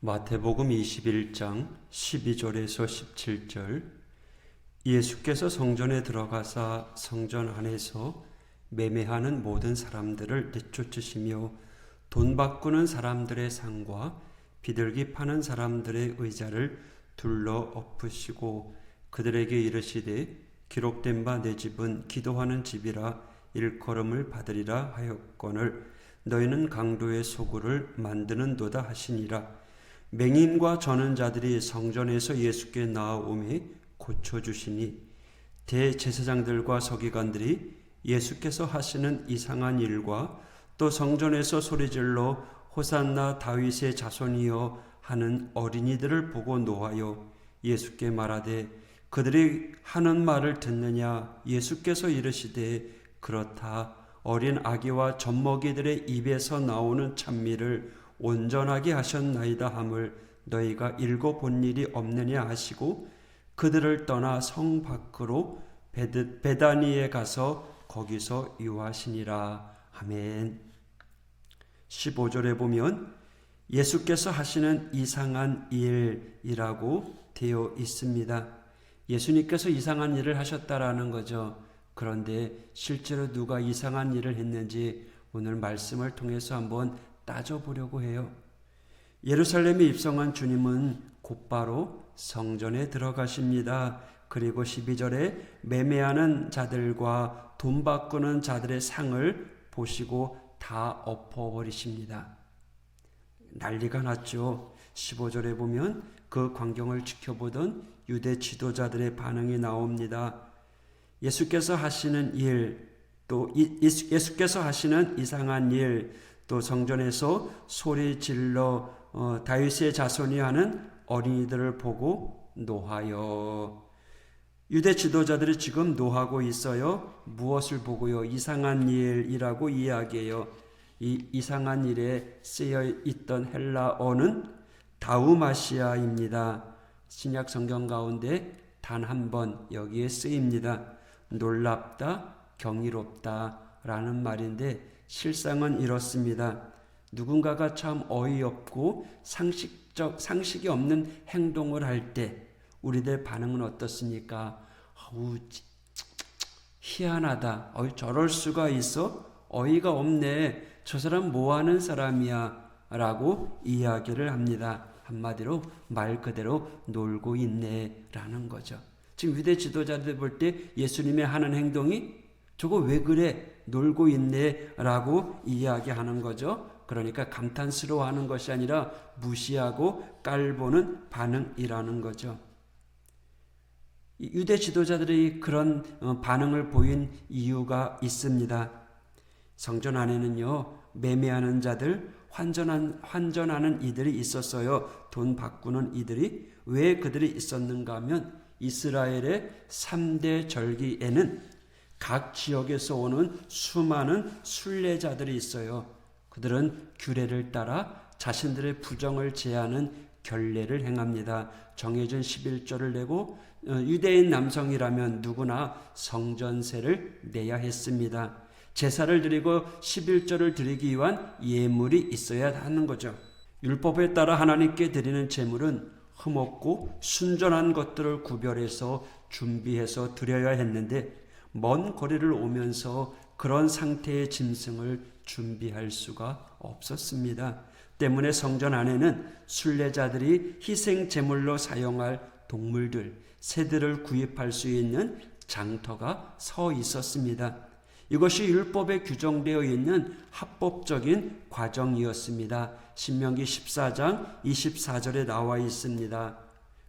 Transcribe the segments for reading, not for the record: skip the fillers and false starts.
마태복음 21장 12절에서 17절. 예수께서 성전에 들어가사 성전 안에서 매매하는 모든 사람들을 내쫓으시며 돈 바꾸는 사람들의 상과 비둘기 파는 사람들의 의자를 둘러 엎으시고 그들에게 이르시되 기록된 바 내 집은 기도하는 집이라 일컬음을 받으리라 하였거늘 너희는 강도의 소굴을 만드는도다 하시니라. 맹인과 저는 자들이 성전에서 예수께 나아오매 고쳐주시니 대제사장들과 서기관들이 예수께서 하시는 이상한 일과 또 성전에서 소리질러 호산나 다윗의 자손이여 하는 어린이들을 보고 노하여 예수께 말하되 그들이 하는 말을 듣느냐. 예수께서 이르시되 그렇다. 어린 아기와 젖먹이들의 입에서 나오는 찬미를 온전하게 하셨나이다 함을 너희가 읽어본 일이 없느냐 하시고 그들을 떠나 성 밖으로 베다니에 가서 거기서 유하시니라. 아멘. 15절에 보면 예수께서 하시는 이상한 일이라고 되어 있습니다. 예수님께서 이상한 일을 하셨다라는 거죠. 그런데 실제로 누가 이상한 일을 했는지 오늘 말씀을 통해서 한번 따져보려고 해요. 예루살렘에 입성한 주님은 곧바로 성전에 들어가십니다. 그리고 12절에 매매하는 자들과 돈 바꾸는 자들의 상을 보시고 다 엎어버리십니다. 난리가 났죠. 15절에 보면 그 광경을 지켜보던 유대 지도자들의 반응이 나옵니다. 예수께서 하시는 일, 또 예수께서 하시는 이상한 일, 또 성전에서 소리 질러 다윗의 자손이 하는 어린이들을 보고 노하여. 유대 지도자들이 지금 노하고 있어요. 무엇을 보고요? 이상한 일이라고 이야기해요. 이 이상한 일에 쓰여 있던 헬라어는 다우마시아입니다. 신약 성경 가운데 단 한 번 여기에 쓰입니다. 놀랍다, 경이롭다 라는 말인데 실상은 이렇습니다. 누군가가 참 어이없고 상식이 없는 행동을 할 때 우리들 반응은 어떻습니까? 희한하다. 저럴 수가 있어? 어이가 없네. 저 사람 뭐하는 사람이야? 라고 이야기를 합니다. 한마디로 말 그대로 놀고 있네 라는 거죠. 지금 유대 지도자들 볼 때 예수님의 하는 행동이 저거 왜 그래? 놀고 있네 라고 이야기하는 거죠. 그러니까 감탄스러워하는 것이 아니라 무시하고 깔보는 반응이라는 거죠. 유대 지도자들이 그런 반응을 보인 이유가 있습니다. 성전 안에는요, 매매하는 자들, 환전하는 이들이 있었어요. 돈 바꾸는 이들이. 왜 그들이 있었는가 하면 이스라엘의 3대 절기에는 각 지역에서 오는 수많은 순례자들이 있어요. 그들은 규례를 따라 자신들의 부정을 제하는 결례를 행합니다. 정해진 11조를 내고 유대인 남성이라면 누구나 성전세를 내야 했습니다. 제사를 드리고 11조를 드리기 위한 예물이 있어야 하는 거죠. 율법에 따라 하나님께 드리는 제물은 흠없고 순전한 것들을 구별해서 준비해서 드려야 했는데 먼 거리를 오면서 그런 상태의 짐승을 준비할 수가 없었습니다. 때문에 성전 안에는 순례자들이 희생 제물로 사용할 동물들, 새들을 구입할 수 있는 장터가 서 있었습니다. 이것이 율법에 규정되어 있는 합법적인 과정이었습니다. 신명기 14장 24절에 나와 있습니다.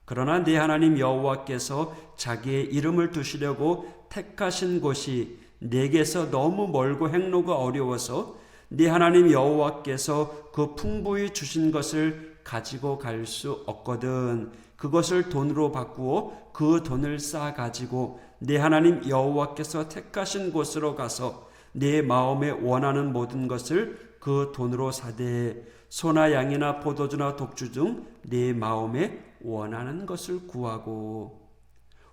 그러나 네 하나님 여호와께서 자기의 이름을 두시려고 택하신 곳이 내게서 너무 멀고 행로가 어려워서 네 하나님 여호와께서 그 풍부히 주신 것을 가지고 갈 수 없거든. 그것을 돈으로 바꾸어 그 돈을 쌓아 가지고 네 하나님 여호와께서 택하신 곳으로 가서 네 마음에 원하는 모든 것을 그 돈으로 사되 소나 양이나 포도주나 독주 중 네 마음에 원하는 것을 구하고.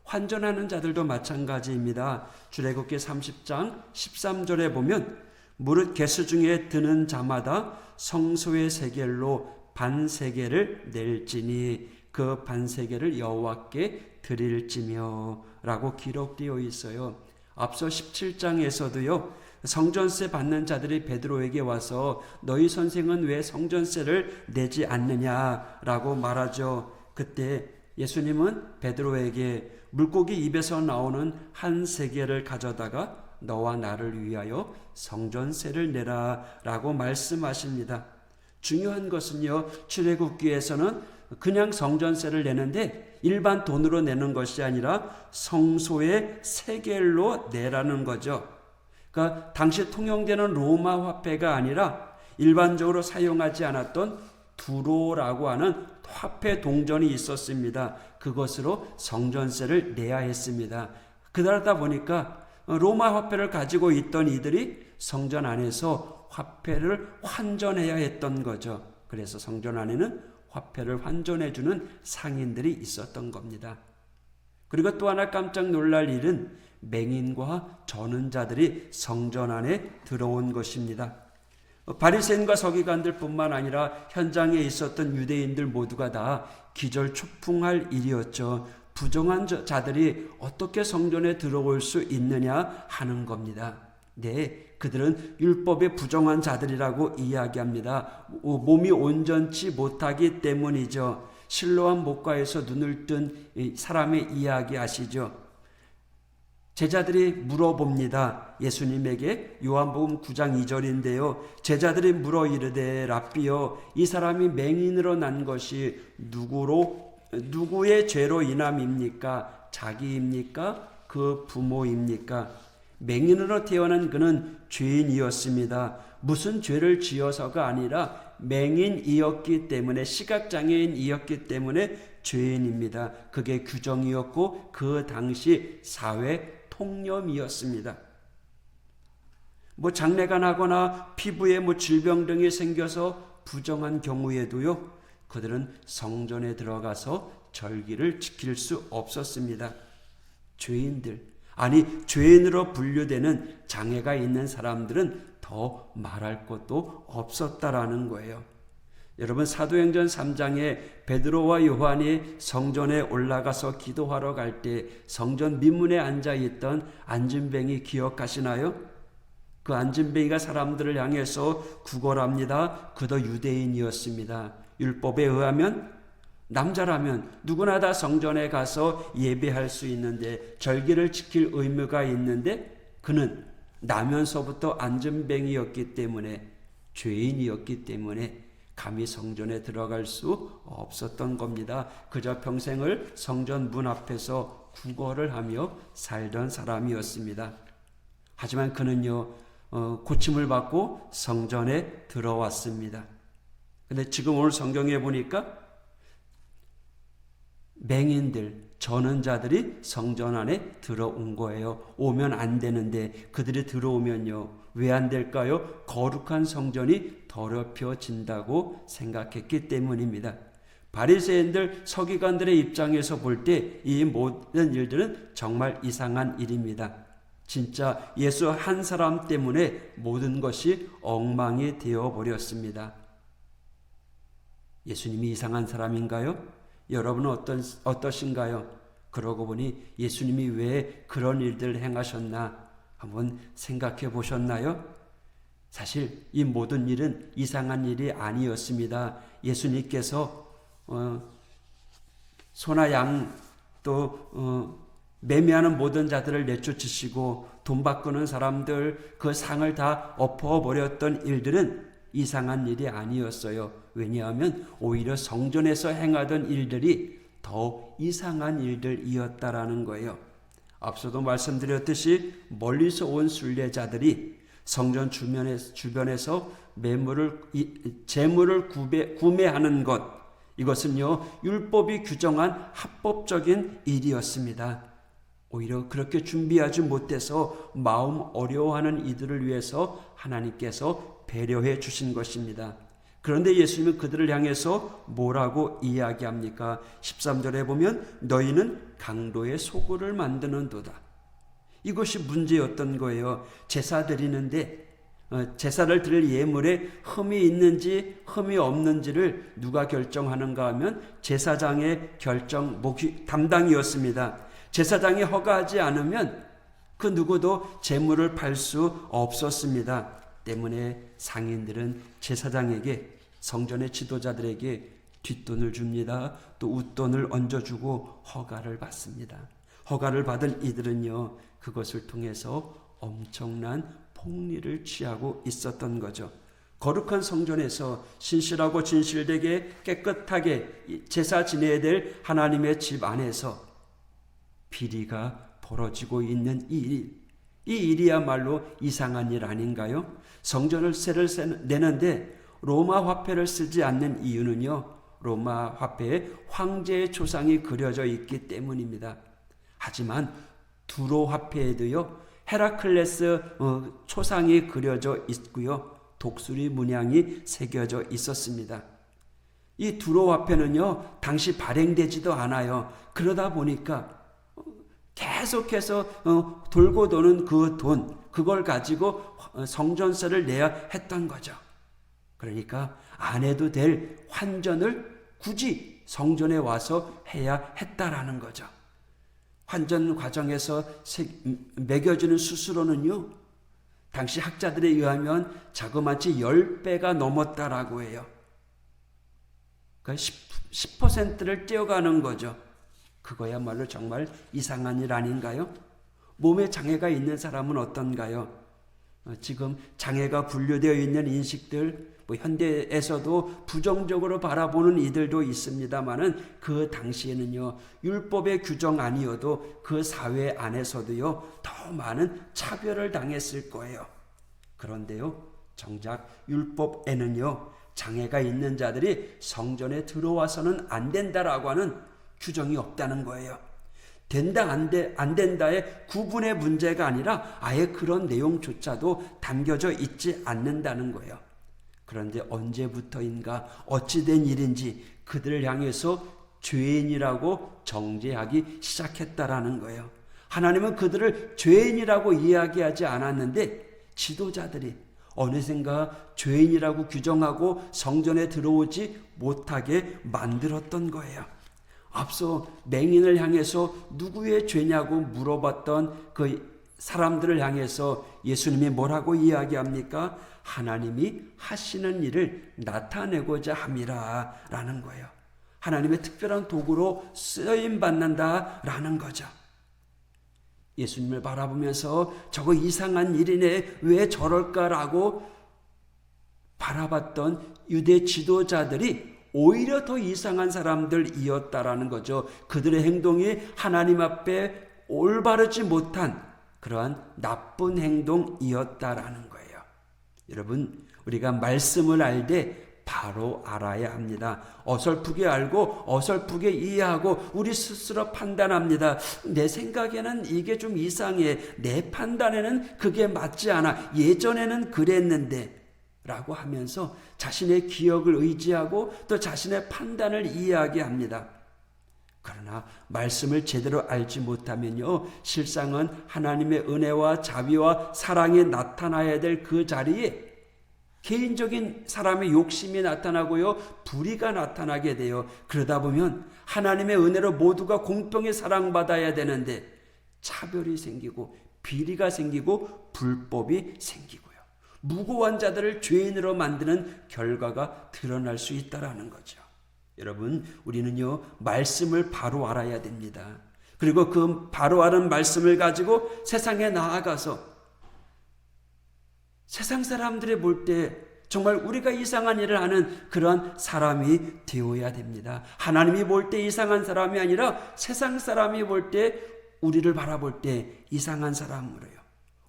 환전하는 자들도 마찬가지입니다. 출애굽기 30장 13절에 보면 무릇 개수 중에 드는 자마다 성소의 세겔로 반세겔을 낼지니 그 반세겔을 여호와께 드릴지며 라고 기록되어 있어요. 앞서 17장에서도요. 성전세 받는 자들이 베드로에게 와서 너희 선생은 왜 성전세를 내지 않느냐라고 말하죠. 그때 예수님은 베드로에게 물고기 입에서 나오는 한 세겔을 가져다가 너와 나를 위하여 성전세를 내라 라고 말씀하십니다. 중요한 것은요, 출애굽기에서는 그냥 성전세를 내는데 일반 돈으로 내는 것이 아니라 성소의 세겔로 내라는 거죠. 그러니까 당시 통용되는 로마 화폐가 아니라 일반적으로 사용하지 않았던 두로라고 하는 화폐 동전이 있었습니다. 그것으로 성전세를 내야 했습니다. 그러다 보니까 로마 화폐를 가지고 있던 이들이 성전 안에서 화폐를 환전해야 했던 거죠. 그래서 성전 안에는 화폐를 환전해주는 상인들이 있었던 겁니다. 그리고 또 하나 깜짝 놀랄 일은 맹인과 저는 자들이 성전 안에 들어온 것입니다. 바리새인과 서기관들 뿐만 아니라 현장에 있었던 유대인들 모두가 다 기절초풍할 일이었죠. 부정한 자들이 어떻게 성전에 들어올 수 있느냐 하는 겁니다. 네, 그들은 율법에 부정한 자들이라고 이야기합니다. 몸이 온전치 못하기 때문이죠. 실로암 목가에서 눈을 뜬 사람의 이야기 아시죠? 제자들이 물어봅니다. 예수님에게 요한복음 9장 2절인데요. 제자들이 물어 이르되 랍비여 이 사람이 맹인으로 난 것이 누구의 죄로 인함입니까? 자기입니까? 그 부모입니까? 맹인으로 태어난 그는 죄인이었습니다. 무슨 죄를 지어서가 아니라 맹인이었기 때문에, 시각장애인이었기 때문에 죄인입니다. 그게 규정이었고 그 당시 사회 통념이었습니다. 장내가 나거나 피부에 질병 등이 생겨서 부정한 경우에도요, 그들은 성전에 들어가서 절기를 지킬 수 없었습니다. 죄인으로 분류되는 장애가 있는 사람들은 더 말할 것도 없었다라는 거예요. 여러분, 사도행전 3장에 베드로와 요한이 성전에 올라가서 기도하러 갈 때 성전 민문에 앉아있던 안진뱅이 기억하시나요? 그 안진뱅이가 사람들을 향해서 구걸합니다. 그도 유대인이었습니다. 율법에 의하면 남자라면 누구나 다 성전에 가서 예배할 수 있는데, 절기를 지킬 의무가 있는데, 그는 나면서부터 안진뱅이였기 때문에, 죄인이었기 때문에 감히 성전에 들어갈 수 없었던 겁니다. 그저 평생을 성전 문 앞에서 구걸을 하며 살던 사람이었습니다. 하지만 그는요, 고침을 받고 성전에 들어왔습니다. 근데 지금 오늘 성경에 보니까 맹인들, 저는 자들이 성전 안에 들어온 거예요. 오면 안 되는데 그들이 들어오면요, 왜 안 될까요? 거룩한 성전이 더럽혀진다고 생각했기 때문입니다. 바리새인들, 서기관들의 입장에서 볼 때 이 모든 일들은 정말 이상한 일입니다. 진짜 예수 한 사람 때문에 모든 것이 엉망이 되어버렸습니다. 예수님이 이상한 사람인가요? 여러분은 어떠신가요? 그러고 보니 예수님이 왜 그런 일들을 행하셨나 한번 생각해 보셨나요? 사실 이 모든 일은 이상한 일이 아니었습니다. 예수님께서 소나 양 또 매매하는 모든 자들을 내쫓으시고 돈 바꾸는 사람들 그 상을 다 엎어버렸던 일들은 이상한 일이 아니었어요. 왜냐하면 오히려 성전에서 행하던 일들이 더 이상한 일들이었다라는 거예요. 앞서도 말씀드렸듯이 멀리서 온 순례자들이 성전 주변에서 재물을 구매하는 것, 이것은요, 율법이 규정한 합법적인 일이었습니다. 오히려 그렇게 준비하지 못해서 마음 어려워하는 이들을 위해서 하나님께서 배려해 주신 것입니다. 그런데 예수님은 그들을 향해서 뭐라고 이야기합니까? 13절에 보면 너희는 강도의 소굴을 만드는도다. 이것이 문제였던 거예요. 제사 드리는데 제사를 드릴 예물에 흠이 있는지 흠이 없는지를 누가 결정하는가 하면 제사장의 담당이었습니다. 제사장이 허가하지 않으면 그 누구도 제물을 팔 수 없었습니다. 때문에 상인들은 제사장에게, 성전의 지도자들에게 뒷돈을 줍니다. 또 웃돈을 얹어주고 허가를 받습니다. 허가를 받은 이들은요, 그것을 통해서 엄청난 폭리를 취하고 있었던 거죠. 거룩한 성전에서 신실하고 진실되게 깨끗하게 제사 지내야 될 하나님의 집 안에서 비리가 벌어지고 있는 이 일이야말로 이상한 일 아닌가요? 성전을 세를 내는데 로마 화폐를 쓰지 않는 이유는요, 로마 화폐에 황제의 초상이 그려져 있기 때문입니다. 하지만 두로 화폐에도요, 헤라클레스 초상이 그려져 있고요, 독수리 문양이 새겨져 있었습니다. 이 두로 화폐는요, 당시 발행되지도 않아요. 그러다 보니까 계속해서 돌고 도는 그 돈, 그걸 가지고 성전세를 내야 했던 거죠. 그러니까 안 해도 될 환전을 굳이 성전에 와서 해야 했다라는 거죠. 환전 과정에서 매겨주는 수수료는요, 당시 학자들에 의하면 자그마치 10배가 넘었다라고 해요. 그러니까 10%를 떼어가는 거죠. 그거야말로 정말 이상한 일 아닌가요? 몸에 장애가 있는 사람은 어떤가요? 지금 장애가 분류되어 있는 인식들, 현대에서도 부정적으로 바라보는 이들도 있습니다만은 그 당시에는요, 율법의 규정 아니어도 그 사회 안에서도요, 더 많은 차별을 당했을 거예요. 그런데요, 정작 율법에는요, 장애가 있는 자들이 성전에 들어와서는 안 된다라고 하는 규정이 없다는 거예요. 된다 안 된다의 구분의 문제가 아니라 아예 그런 내용조차도 담겨져 있지 않는다는 거예요. 그런데 언제부터인가 어찌된 일인지 그들을 향해서 죄인이라고 정죄하기 시작했다라는 거예요. 하나님은 그들을 죄인이라고 이야기하지 않았는데 지도자들이 어느샌가 죄인이라고 규정하고 성전에 들어오지 못하게 만들었던 거예요. 앞서 맹인을 향해서 누구의 죄냐고 물어봤던 그 사람들을 향해서 예수님이 뭐라고 이야기합니까? 하나님이 하시는 일을 나타내고자 함이라 라는 거예요. 하나님의 특별한 도구로 쓰임받는다라는 거죠. 예수님을 바라보면서 저거 이상한 일이네, 왜 저럴까라고 바라봤던 유대 지도자들이 오히려 더 이상한 사람들이었다라는 거죠. 그들의 행동이 하나님 앞에 올바르지 못한 그러한 나쁜 행동이었다라는 거예요. 여러분, 우리가 말씀을 알 때 바로 알아야 합니다. 어설프게 알고 어설프게 이해하고 우리 스스로 판단합니다. 내 생각에는 이게 좀 이상해. 내 판단에는 그게 맞지 않아. 예전에는 그랬는데 라고 하면서 자신의 기억을 의지하고 또 자신의 판단을 이야기합니다. 그러나 말씀을 제대로 알지 못하면요, 실상은 하나님의 은혜와 자비와 사랑이 나타나야 될 그 자리에 개인적인 사람의 욕심이 나타나고요, 불의가 나타나게 돼요. 그러다 보면 하나님의 은혜로 모두가 공평히 사랑받아야 되는데 차별이 생기고 비리가 생기고 불법이 생기고요, 무고한 자들을 죄인으로 만드는 결과가 드러날 수 있다라는 거죠. 여러분, 우리는요, 말씀을 바로 알아야 됩니다. 그리고 그 바로 아는 말씀을 가지고 세상에 나아가서 세상 사람들이 볼 때 정말 우리가 이상한 일을 하는 그러한 사람이 되어야 됩니다. 하나님이 볼 때 이상한 사람이 아니라 세상 사람이 볼 때, 우리를 바라볼 때 이상한 사람으로요.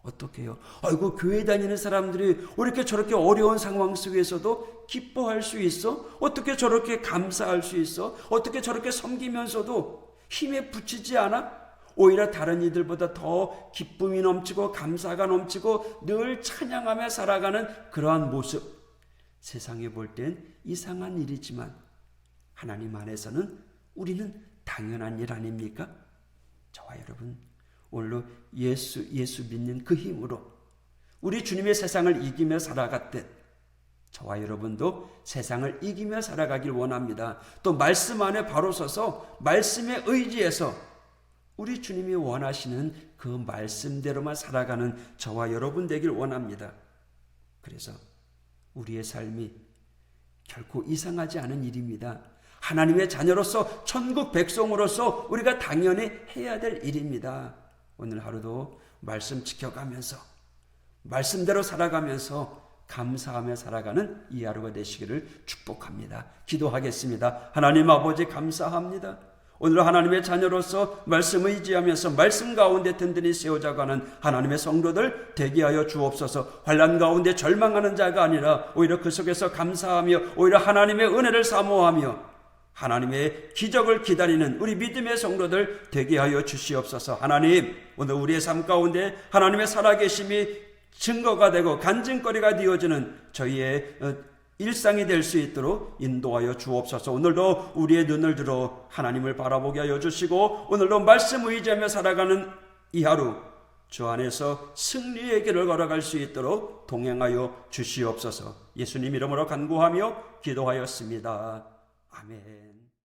어떻게 해요? 아이고, 교회 다니는 사람들이 왜 이렇게 저렇게 어려운 상황 속에서도 기뻐할 수 있어? 어떻게 저렇게 감사할 수 있어? 어떻게 저렇게 섬기면서도 힘에 부치지 않아? 오히려 다른 이들보다 더 기쁨이 넘치고 감사가 넘치고 늘 찬양하며 살아가는 그러한 모습, 세상에 볼 땐 이상한 일이지만 하나님 안에서는 우리는 당연한 일 아닙니까? 저와 여러분, 오늘로 예수 믿는 그 힘으로 우리 주님의 세상을 이기며 살아갔듯 저와 여러분도 세상을 이기며 살아가길 원합니다. 또 말씀 안에 바로 서서 말씀에 의지해서 우리 주님이 원하시는 그 말씀대로만 살아가는 저와 여러분 되길 원합니다. 그래서 우리의 삶이 결코 이상하지 않은 일입니다. 하나님의 자녀로서 천국 백성으로서 우리가 당연히 해야 될 일입니다. 오늘 하루도 말씀 지켜가면서 말씀대로 살아가면서 감사하며 살아가는 이 하루가 되시기를 축복합니다. 기도하겠습니다. 하나님 아버지 감사합니다. 오늘 하나님의 자녀로서 말씀 의지하면서 말씀 가운데 든든히 세워져가는 하나님의 성도들 되게 하여 주옵소서. 환난 가운데 절망하는 자가 아니라 오히려 그 속에서 감사하며 오히려 하나님의 은혜를 사모하며 하나님의 기적을 기다리는 우리 믿음의 성도들 되게 하여 주시옵소서. 하나님, 오늘 우리의 삶 가운데 하나님의 살아계심이 증거가 되고 간증거리가 되어지는 저희의 일상이 될 수 있도록 인도하여 주옵소서. 오늘도 우리의 눈을 들어 하나님을 바라보게 하여 주시고 오늘도 말씀 의지하며 살아가는 이 하루 주 안에서 승리의 길을 걸어갈 수 있도록 동행하여 주시옵소서. 예수님 이름으로 간구하며 기도하였습니다. 아멘.